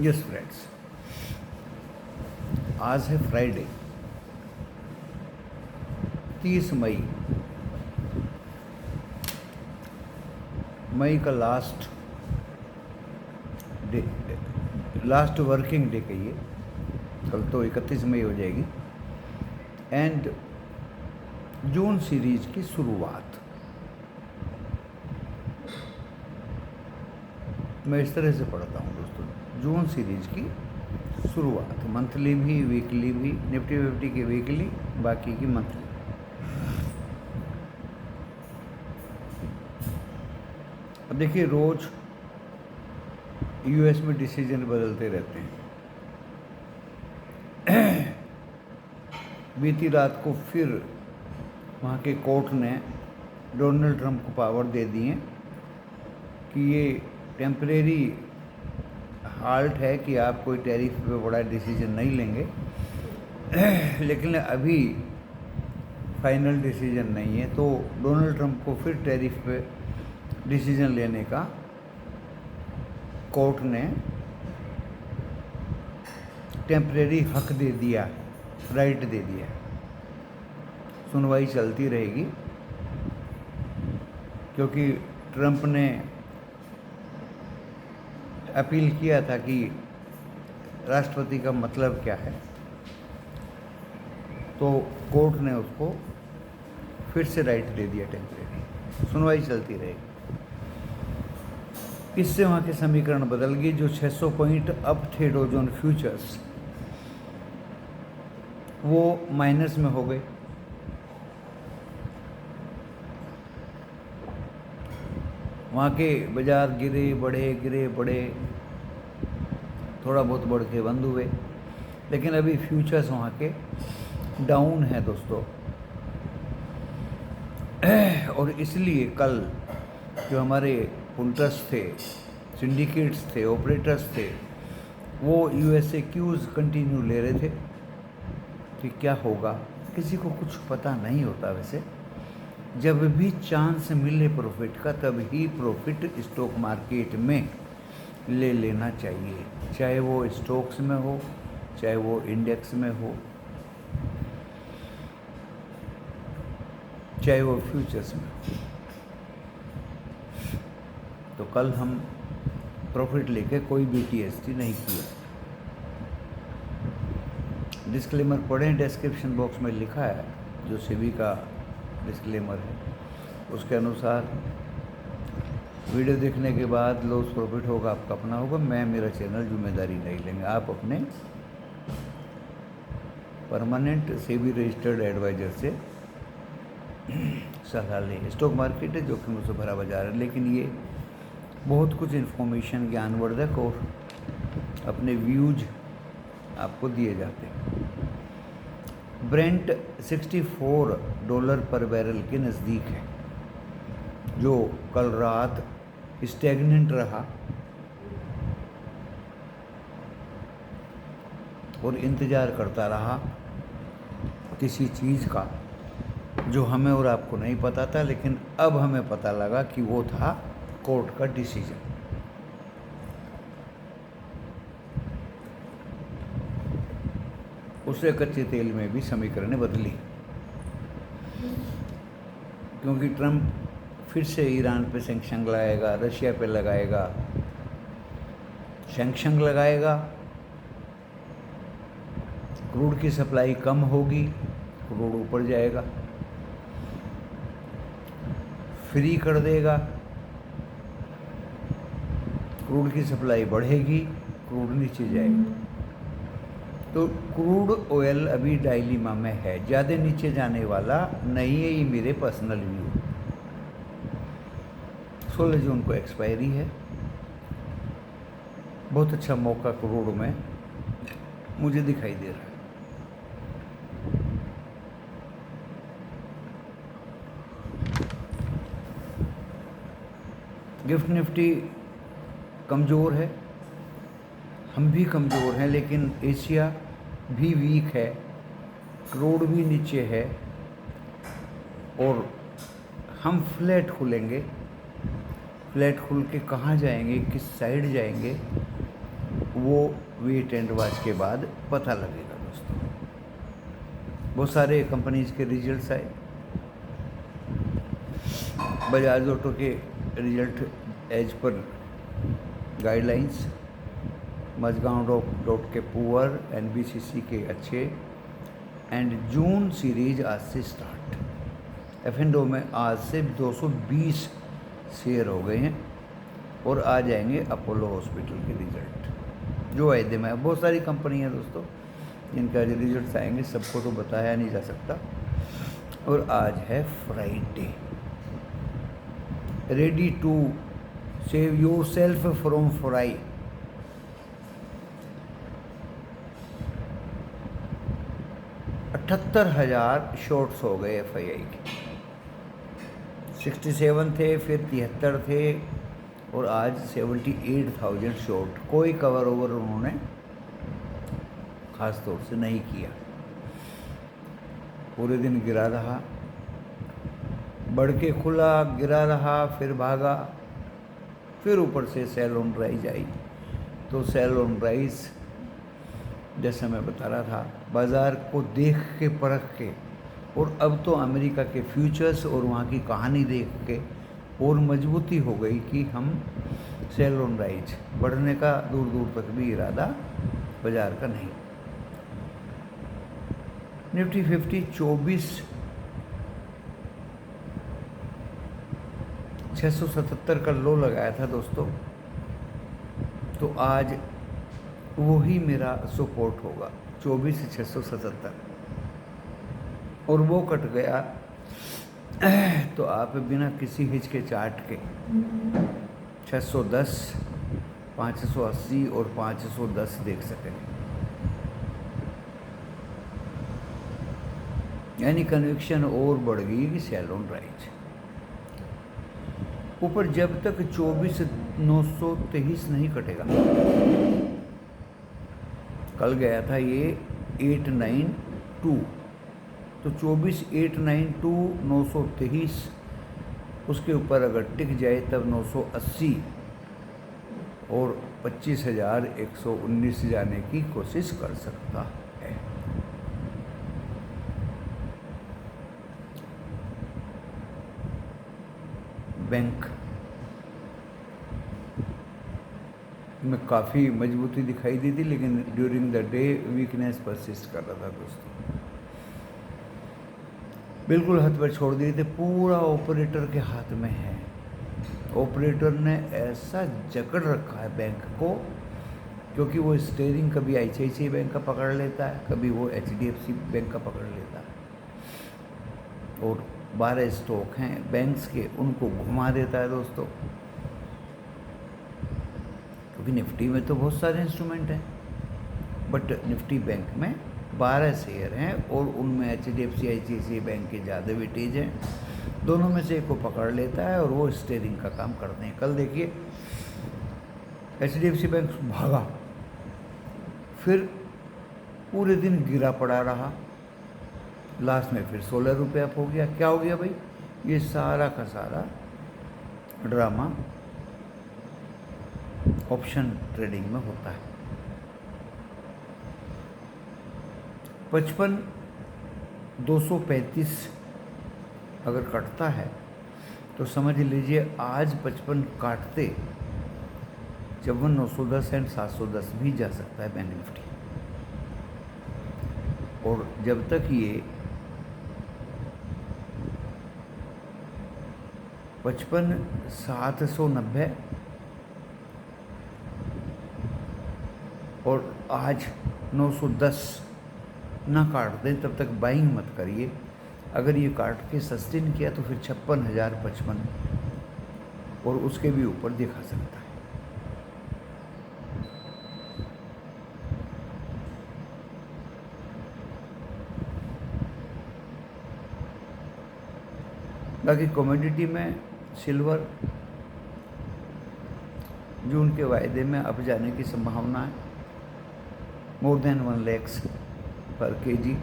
Yes friends, आज है Friday 30 मई। मई का लास्ट वर्किंग डे कहिए, कल तो 31 मई हो जाएगी। एंड जून सीरीज की शुरुआत मैं इस तरह से पढ़ता हूँ दोस्तों, जून सीरीज की शुरुआत, मंथली भी वीकली भी, निफ्टी 50 की वीकली, बाकी की मंथली। अब देखिए, रोज यूएस में डिसीजन बदलते रहते हैं। बीती रात को फिर वहाँ के कोर्ट ने डोनाल्ड ट्रंप को पावर दे दिए कि ये टेम्परेरी हाल्ट है कि आप कोई टैरिफ पे बड़ा डिसीजन नहीं लेंगे, लेकिन अभी फाइनल डिसीजन नहीं है। तो डोनाल्ड ट्रंप को फिर टैरिफ पे डिसीजन लेने का कोर्ट ने टेम्परेरी हक दे दिया, राइट दे दिया। सुनवाई चलती रहेगी क्योंकि ट्रंप ने अपील किया था कि राष्ट्रपति का मतलब क्या है, तो कोर्ट ने उसको फिर से राइट दे दिया टेम्परेरी। सुनवाई चलती रहेगी। इससे वहाँ के समीकरण बदल गए। जो 600 पॉइंट अप थे डॉ जोन फ्यूचर्स, वो माइनस में हो गए। वहाँ के बाजार गिरे बढ़े, थोड़ा बहुत बढ़ के बंद हुए, लेकिन अभी फ्यूचर्स वहाँ के डाउन है दोस्तों। और इसलिए कल जो हमारे पुंटर्स थे, सिंडिकेट्स थे, ऑपरेटर्स थे, वो यूएसए क्यूज़ कंटिन्यू ले रहे थे कि क्या होगा। किसी को कुछ पता नहीं होता। वैसे जब भी चांस मिले प्रॉफिट का, तब ही प्रॉफिट स्टॉक मार्केट में ले लेना चाहिए, चाहे वो स्टॉक्स में हो, चाहे वो इंडेक्स में हो, चाहे वो फ्यूचर्स में हो। तो कल हम प्रॉफिट लेके कोई भी टीएसटी नहीं किया। डिस्क्लेमर पढ़ें, डिस्क्रिप्शन बॉक्स में लिखा है, जो सेबी का डिस्क्लेमर है, उसके अनुसार वीडियो देखने के बाद लॉस प्रॉफिट होगा आपका अपना होगा। मैं, मेरा चैनल जिम्मेदारी नहीं लेंगे। आप अपने परमानेंट सेबी रजिस्टर्ड एडवाइजर से सलाह लें। स्टॉक मार्केट है, जोखिमों से भरा बाजार है, लेकिन ये बहुत कुछ इन्फॉर्मेशन, ज्ञानवर्धक और अपने व्यूज आपको दिए जाते हैं। ब्रेंट $64 पर बैरल के नज़दीक है, जो कल रात स्टैग्नेंट रहा और इंतज़ार करता रहा किसी चीज़ का जो हमें और आपको नहीं पता था, लेकिन अब हमें पता लगा कि वो था कोर्ट का डिसीजन। उससे कच्चे तेल में भी समीकरणें बदली, क्योंकि ट्रंप फिर से ईरान पे सैंक्शन लगाएगा, रशिया पे लगाएगा, सैंक्शन लगाएगा, क्रूड की सप्लाई कम होगी, क्रूड ऊपर जाएगा, फ्री कर देगा, क्रूड की सप्लाई बढ़ेगी, क्रूड नीचे जाएगा। तो क्रूड ऑयल अभी डायलिमा में है, ज़्यादा नीचे जाने वाला नहीं है। ये मेरे पर्सनल व्यू। 16 जून को एक्सपायरी है। बहुत अच्छा मौका क्रूड में मुझे दिखाई दे रहा है। गिफ्ट निफ्टी कमज़ोर है, हम भी कमज़ोर हैं, लेकिन एशिया भी वीक है, क्रूड भी नीचे है, और हम फ्लैट खुलेंगे। फ्लैट खुल के कहाँ जाएंगे, किस साइड जाएंगे, वो वेट एंड वॉच के बाद पता लगेगा दोस्तों। बहुत सारे कंपनीज के रिजल्ट्स आए। बजाज ऑटो के result as per guidelines, Mazagon dock के पुअर, NBCC के अच्छे, एंड जून सीरीज आज से स्टार्ट। F&O में आज से 220 शेयर हो गए हैं और आ जाएंगे अपोलो हॉस्पिटल के रिजल्ट जो वायदे में है। बहुत सारी कंपनी है दोस्तों जिनका रिजल्ट आएंगे, सबको तो बताया नहीं जा सकता। और आज है Friday. Ready to save your self from fry. $78,000 shorts हो गए FII के। 67 थे, फिर 73 थे और आज 78,000 शॉर्ट। कोई कवर ओवर उन्होंने ख़ास तौर से नहीं किया। पूरे दिन गिरा रहा, बढ़ के खुला, गिरा रहा, फिर भागा, फिर ऊपर से सेल ऑन राइज आई। तो सेल ऑन राइज जैसा मैं बता रहा था, बाज़ार को देख के परख के, और अब तो अमेरिका के फ्यूचर्स और वहाँ की कहानी देख के और मजबूती हो गई कि हम सेल ऑन राइज, बढ़ने का दूर दूर तक भी इरादा बाज़ार का नहीं। निफ्टी 50 24,677 का लो लगाया था दोस्तों, तो आज वही मेरा सपोर्ट होगा 24,677, और वो कट गया तो आप बिना किसी हिचकिचाहट के 610, 580 और 510 देख सकेंगे। यानी कन्विक्शन और बढ़ गई कि सेल ऑन राइज ऊपर जब तक 24,923 नहीं कटेगा। कल गया था ये 892, तो 24,892 923, उसके ऊपर अगर टिक जाए तब 980 और 25,119 जाने की कोशिश कर सकता है। बैंक में काफ़ी मजबूती दिखाई दी थी, लेकिन during the day weakness persist कर रहा था दोस्तों। बिल्कुल हाथ पर छोड़ दिए थे, पूरा ऑपरेटर के हाथ में है। ऑपरेटर ने ऐसा जकड़ रखा है बैंक को, क्योंकि वो स्टीयरिंग कभी ICICI बैंक का पकड़ लेता है, कभी वो HDFC बैंक का पकड़ लेता है, और 12 स्टॉक हैं बैंक्स के, उनको घुमा देता है दोस्तों। क्योंकि निफ्टी में तो बहुत सारे इंस्ट्रूमेंट हैं, बट निफ्टी बैंक में 12 शेयर हैं और उनमें HDFC ICICI बैंक के ज़्यादा वेटेज हैं। दोनों में से एक को पकड़ लेता है और वो स्टीयरिंग का काम करते हैं। कल देखिए HDFC बैंक भागा, फिर पूरे दिन गिरा पड़ा रहा, लास्ट में फिर 16 रुपये अप हो गया। क्या हो गया भाई? ये सारा का सारा ड्रामा ऑप्शन ट्रेडिंग में होता है। 55,235 अगर कटता है तो समझ लीजिए आज 55 काटते 54,910 एंड 710 भी जा सकता है बैंक निफ्टी। और जब तक ये 55,790 और आज 910 ना काट दें तब तक बाइंग मत करिए। अगर ये काट के सस्टेन किया तो फिर 56,055 और उसके भी ऊपर दिखा सकता है। बाकी कमोडिटी में सिल्वर जून के वायदे में अब जाने की संभावना है, मोर देन 1 लाख पर केजी।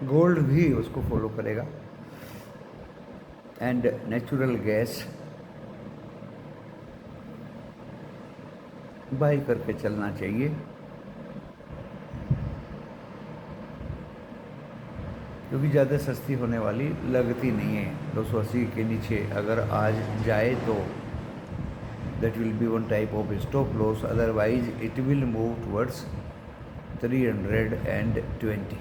गोल्ड भी उसको फॉलो करेगा, एंड नेचुरल गैस बाय करके चलना चाहिए, क्योंकि ज़्यादा सस्ती होने वाली लगती नहीं है। 280 के नीचे अगर आज जाए तो that will be one type of stop loss, otherwise it will move towards 320।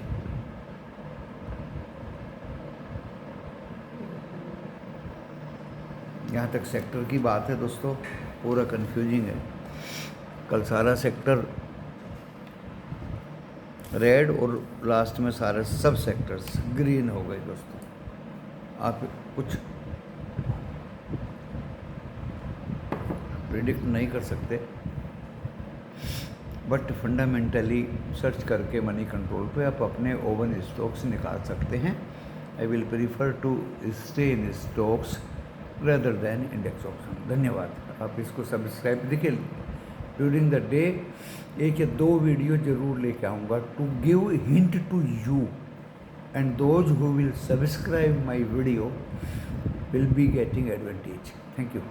यहाँ तक सेक्टर की बात है दोस्तों, पूरा कंफ्यूजिंग है। कल सारा सेक्टर रेड और लास्ट में सारे सब सेक्टर्स ग्रीन हो गए दोस्तों। आप कुछ प्रिडिक्ट नहीं कर सकते, बट फंडामेंटली सर्च करके मनी कंट्रोल पे आप अपने ओवन स्टॉक्स निकाल सकते हैं। I will prefer to stay in stocks rather than index option. धन्यवाद। आप इसको सब्सक्राइब, देखिए ड्यूरिंग द डे 1 या 2 वीडियो जरूर लेके आऊँगा to give hint to you, and those who will subscribe my video will be getting advantage. Thank you.